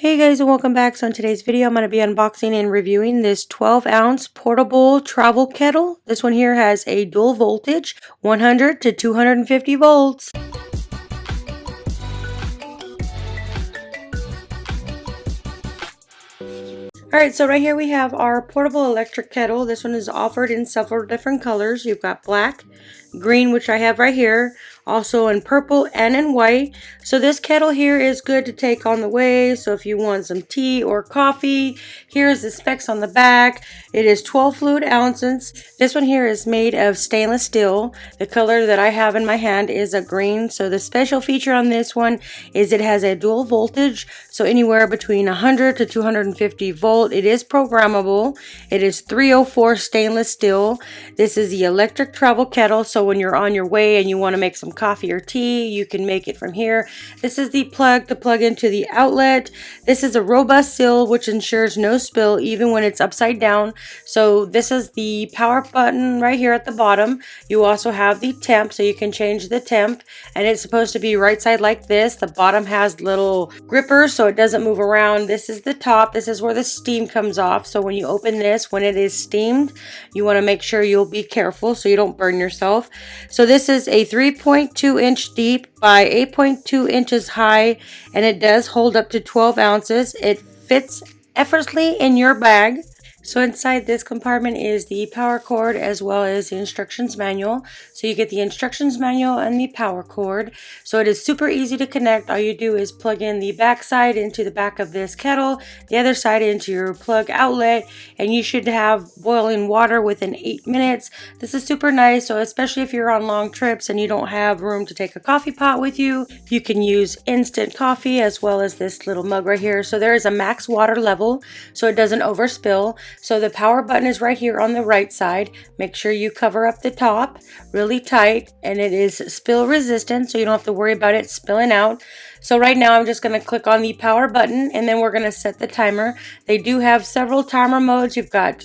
Hey guys, and welcome back. So in today's video I'm going to be unboxing and reviewing this 12-ounce portable travel kettle. This one here has a dual voltage, 100 to 250 volts. Alright, so right here we have our portable electric kettle. This one is offered in several different colors. You've got black, green, which I have right here, also in purple and in white. So this kettle here is good to take on the way. So if you want some tea or coffee, here's the specs on the back. It is 12 fluid ounces. This one here is made of stainless steel. The color that I have in my hand is a green. So the special feature on this one is it has a dual voltage, so anywhere between 100 to 250 volt. It is programmable. It is 304 stainless steel. This is the electric travel kettle, so when you're on your way and you want to make some coffee or tea, you can make it from here. This is the plug to plug into the outlet. This is a robust seal which ensures no spill even when it's upside down. So this is the power button right here at the bottom. You also have the temp, so you can change the temp, and it's supposed to be right side like this. The bottom has little grippers so it doesn't move around. This is the top. This is where the steam comes off. So when you open this, when it is steamed, you want to make sure you'll be careful so you don't burn yourself. So this is a 3.2 inch deep by 8.2 inches high, and it does hold up to 12 ounces. It fits effortlessly in your bag. So inside this compartment is the power cord as well as the instructions manual. So you get the instructions manual and the power cord. So it is super easy to connect. All you do is plug in the back side into the back of this kettle, the other side into your plug outlet, and you should have boiling water within 8 minutes. This is super nice, so especially if you're on long trips and you don't have room to take a coffee pot with you, you can use instant coffee as well as this little mug right here. So there is a max water level so it doesn't overspill. So the power button is right here on the right side. Make sure you cover up the top really tight, and it is spill resistant so you don't have to worry about it spilling out. So right now I'm just going to click on the power button and then we're going to set the timer. They do have several timer modes. You've got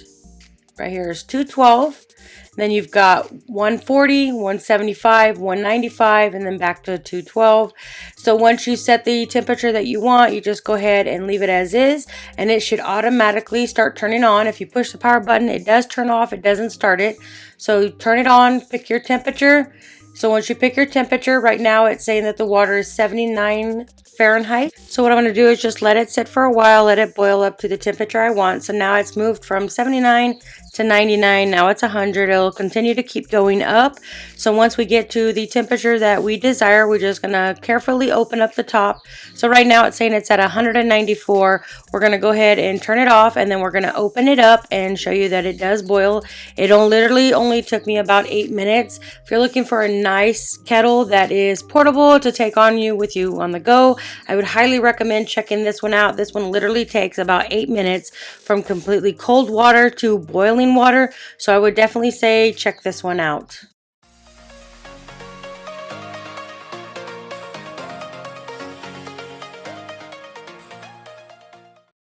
right here is 212. Then you've got 140, 175, 195, and then back to 212. So once you set the temperature that you want, you just go ahead and leave it as is, and it should automatically start turning on. If you push the power button, it does turn off. It doesn't start it. So turn it on, pick your temperature. So once you pick your temperature, right now it's saying that the water is 79 Fahrenheit. So what I'm going to do is just let it sit for a while, let it boil up to the temperature I want. So now it's moved from 79 to 99. Now it's 100. It'll continue to keep going up. So once we get to the temperature that we desire, we're just going to carefully open up the top. So right now it's saying it's at 194. We're going to go ahead and turn it off, and then we're going to open it up and show you that it does boil. It literally only took me about 8 minutes. If you're looking for a nice kettle that is portable to take on you with you on the go, I would highly recommend checking this one out. This one literally takes about 8 minutes from completely cold water to boiling water. So I would definitely say check this one out.